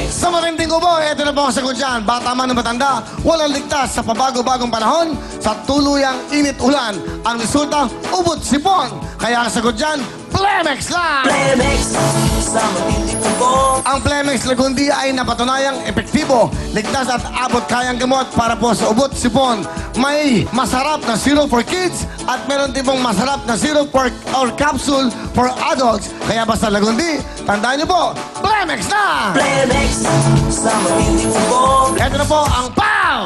Sa matinding ubo, ito na po ang sagot dyan. Bata man o matanda, walang ligtas sa pabago-bagong panahon. Sa tuluyang init ulan, ang resulta, ubot sipon. Kaya ang sagot dyan, Plemex lang! Ang Plemex Lagundi ay napatunayang epektibo, ligtas at abot kayang gamot para po sa ubot sipon. May masarap na syrup for kids at meron din pong masarap na syrup or capsule for adults. Kaya basta Lagundi, tandaan niyo po, Plemex na! Ito na po ang POW!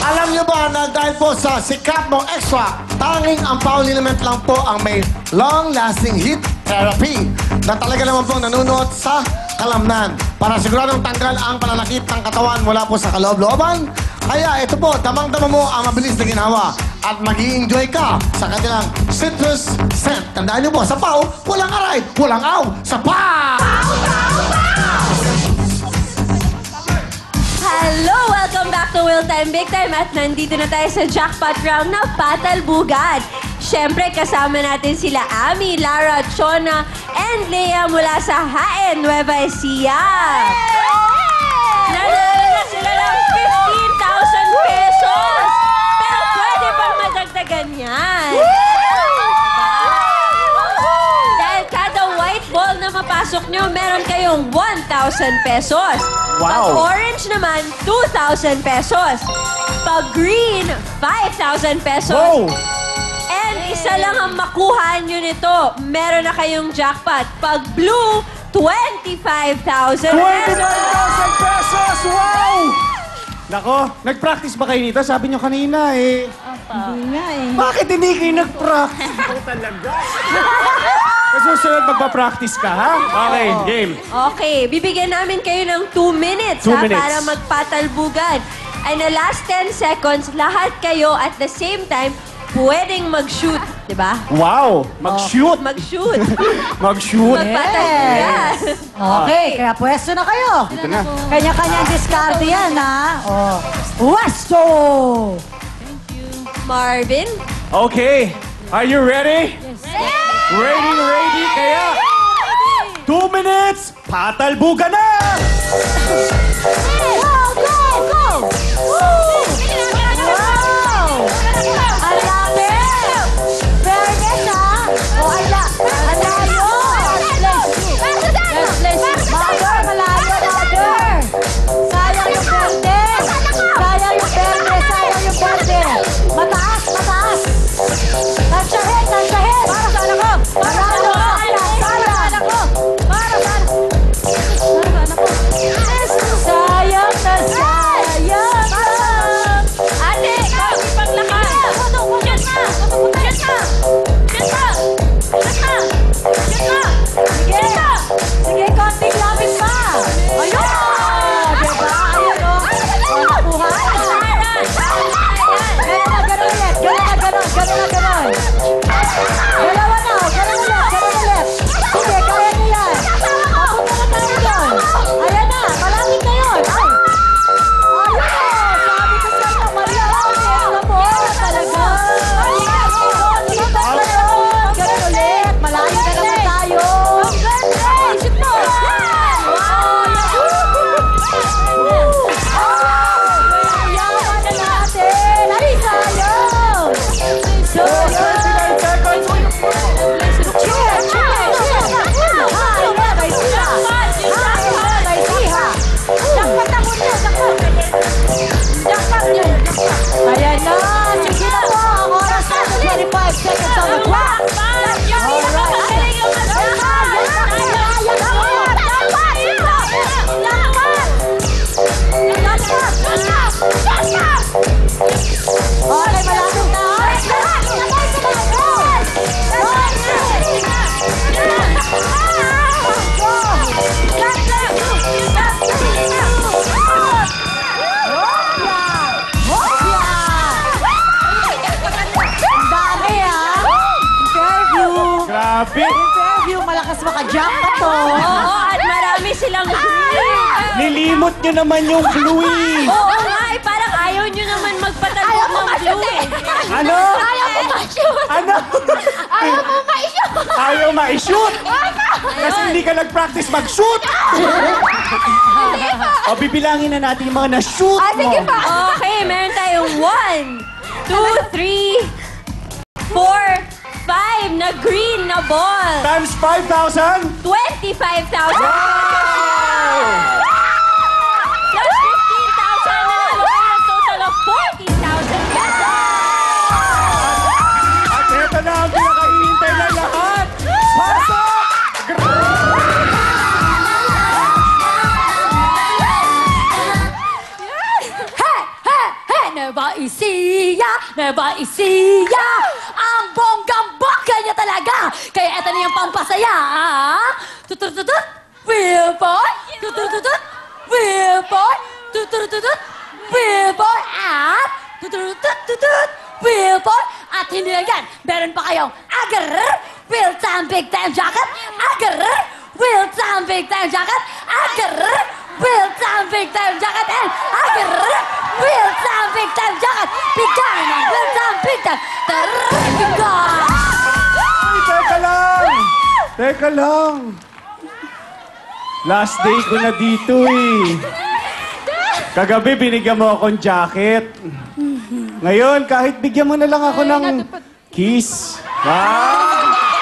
Alam niyo ba na dahil po sa sikat mo extra, tanging ang POW Liniment lang po ang may long-lasting heat therapy na talaga naman po nanunuot sa kalamnan para siguradong tanggal ang pananakit ng katawan mula po sa kaloob-looban. Kaya ito po, damang-dama mo ang mabilis na ginawa at mag-i-enjoy ka sa kanilang citrus scent. Tandaan niyo po, sa POW, walang aray, walang aw, sa POW! Hello! Welcome back to Will Time Big Time at nandito na tayo sa jackpot round na Patalbugan. Siyempre, kasama natin sila Ami, Lara, Chona, and Lea mula sa Haen, Nueva Ecija. Nanalo na sila ng 15,000 pesos! Pero pwede pang madagdagan yan. Dahil kada white ball na mapasok nyo, meron kayong 1,000 pesos. Pag orange naman, 2,000 pesos. Pag green, 5,000 pesos. Wow! And isa lang ang makuha nyo nito. Meron na kayong jackpot. Pag blue, 25,000 pesos. 25,000 pesos! Wow! Nako, nag-practice ba kayo nito? Sabi nyo kanina eh. Hindi nga eh. Bakit hindi kayo nag-practice? Ikaw talaga. Susunod magpa-practice ka, ha? Okay, game. Okay, bibigyan namin kayo ng 2 minutes, 2 ha, minutes. para magpatalbugan. And the last 10 seconds, lahat kayo at the same time, pwedeng mag-shoot, di ba? Wow! Mag-shoot! Mag-shoot. Mag-shoot! Magpatalbugan. Okay, kaya pwesto na kayo. Ito na. Kanya-kanyang discard yan, ha? Oh. Pwesto! Marvin? Okay, are you ready? Ready, kaya 2 minutes, patalbugan na! Go, go, go! Woo! Wow! Ang dami! Fairness, ha? O, ang layo! Let's play. Mother, malayo, mother! Sayang yung berde! Sayang yung berde! Sayang yung berde! Mataas, mataas! Touch ahead, touch ahead! Para sa anak ko! Manalo ka! Sayang! Para sa anak ko! Sayang na sayang! Ate, ikaw, ipaglakas. Shoot na! Sige! Sige, konting lapit pa! Ayun! Diba? Ayun, o! O, nakuha na! Ganun na, ganun ulit! Ganun na, ganun! Ganun na, ganun! Dalawa na! Ganun ulit! Ganun ulit! Sige, kaya niyo yan! Papunta na tayo doon! Ayan na! Malapit na yun! Ay! Ayun o! Sabi ko sa inyo, malapit! Ano mo? Talaga! Ganun ulit! Malayo na naman tayo! Isip mo! Yaman na natin! Ay, sayang! So, 39 seconds! cheer! Cheer! Hi, Nueva Ecija! Hi, Nueva Ecija! Jackpot na muna! Jackpot yun! Ayan na! Sige na po! Ang oras na 25 seconds on the clock! Okay, malapit na! Ang dami, ha? Interview! Grabe! Interview! Malakas maka-jackpot to! Oo, at marami silang green. Nilimot nyo naman yung blue eh. Oo nga, parang ayaw nyo naman magpatalbog ng blue eh. Ano? Ayaw mo ma-shoot. Ano? Ayaw mo ma-shoot. Ayaw ma-shoot! Kasi hindi ka nag-practice mag-shoot! O, bibilangin na natin yung mga na-shoot mo. Sige pa. Okay, meron tayong 1, 2, 3, 4, 5 na green na ball. Times 5,000? 25,000. Wow! Plus 15,000 na lang kayo. Total of 40,000 pesos. At ito na ang pinakahihintay na lahat. Pasok! Never isiya, ang bonggang-bongga niya talaga. Kaya eto na yung pampasaya. Tutututut, Billboy. Tutututut, Billboy. Tutututut, Billboy. At tutututut, Billboy. At hindi lang yan, meron pa kayong agar, real time big time jacket. Agar, real time big time jacket. Agar, real time big time jacket. And agar, real time big time jacket. Bigay ng real time big time. Bigay! Ay, teka lang! Teka lang! Last day ko na dito eh. Kagabi binigyan mo akong jacket. Ngayon, kahit bigyan mo na lang ako ng kiss.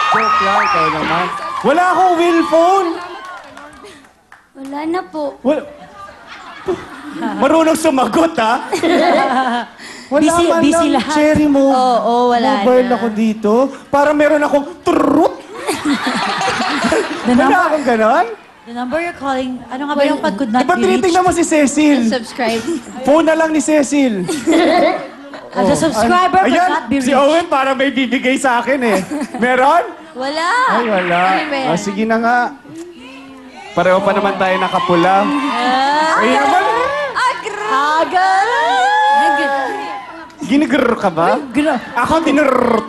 Joke lang, ikaw naman. Wala akong will phone. Wala na po. Wala. Marunong sumagot, ha? Wala Busy- man busy lang lahat. cherry mo. Oo, wala Mobile na. ako dito. Para meron akong turut. Wala akong ganon. The number you're calling, ano nga ba yung pag could not Ba't be reached? tinitingnan mo si Cecil? Subscribe. Phone na lang ni Cecil. The subscriber could Ayan, not be si reached. Owen para may bibigay sa akin eh. Meron? Wala. Ay, wala. Ano ba yan? O, sige na nga. Pareho pa naman tayo nakapula. Ay, naman. Agal! Ginigr ka ba? Ako tinurr.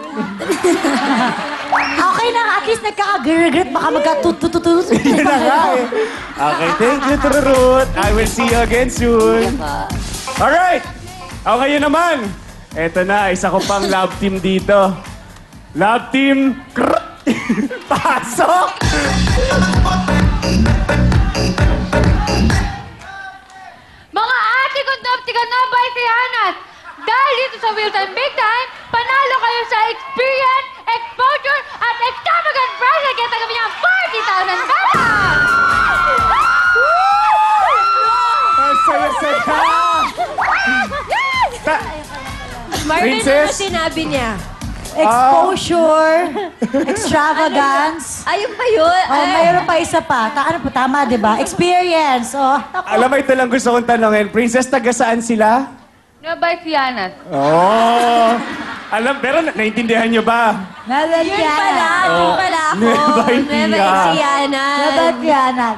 Okay na, at least nagkaka-regret, baka magka-tutututut. Yun na nga eh. Okay, thank you, Turut. I will see you again soon. Alright. O, ngayon naman. Eto na, isa ko pang love team dito. Love team... Pasok! Mga ate ko na baitihanan! Dahil dito sa Real Time Big Time, panalo kayo sa experience, exposure, at extravagant prize na kaya tagabi niya 40,000 pesos! Ang saya-saya! Marvin, ano Princess? sinabi niya? Exposure, extravagance. Ayun pa yun. Oh, mayroon pa isa pa. Ano po, tama, di ba? Experience. Oh, Alam mo, ito lang gusto kong tanongin. Princess, taga saan sila? Nabaitihanan. Oh! Alam, pero naintindihan nyo ba? Yun pala. Yun pala ako. Nueva Ecija. Nueva Ecija. Nabatianan.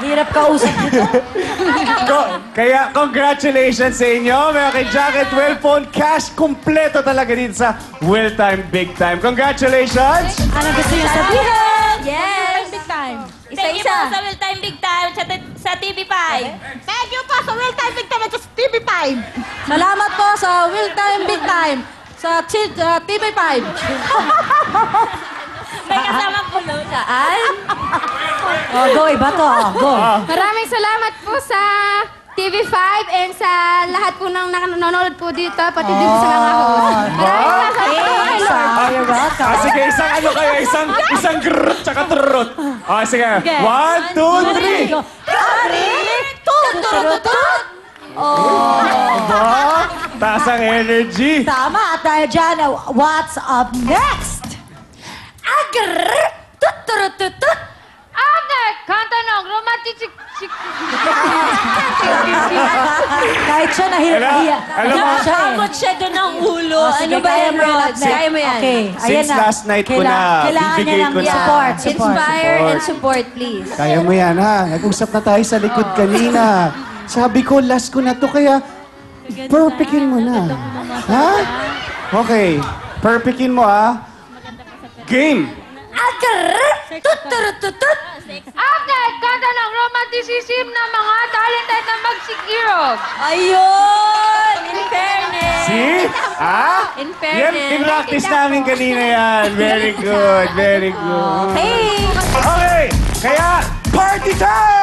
Hirap kausap nito. Kaya congratulations sa inyo. Meron kay Jacket, Well Phone, cash, kompleto talaga dito sa Will Time Big Time. Congratulations! Ano gusto niyo sabihin? Yes. Big Time. Thank you po sa Real Time Big Time sa TV5. Thank you po sa Real Time Big Time at sa TV5. Salamat po sa Real Time Big Time sa TV5. May kasamang pulo. Saan? Oh, go, iba to. Oh, go. Maraming salamat po sa TV5 and sa lahat po ng nanonood po dito, pati din po sa mga host. Maraming salamat po. You're welcome. Sige, isang ano kayo, isang grrrt, tsaka trrrt. Sige. 1, 2, 3. Ari! Tutututut! Ba? Taas ang energy. Tama. At dahil dyan, what's up next? Agar! Tutututut! After, kanta ng romantic... Kahit siya Alam mo, siya eh. Kamot siya doon ng ulo. Oh, sige, Ano ba kaya yan, mo yan, Rods? Nat. Kaya mo yan. Okay, ayan Since na. last night ko na, Kailangan bibigay niya ng ko na. support. Inspire and support, please. Kaya mo yan, ha? Nag-usap na tayo sa likod kanina. Sabi ko, last ko na to, kaya perfectin mo na. Ha? Okay. Perfectin mo, ha? Game! Agar! Tutututut! After, kanta ng romanticism ng mga talented na magsikirog. Ayun! In fairness. See? Ha? In Yan, fairness. pinractice namin kanina yan. Very good, very good. Okay. Okay, kaya party time!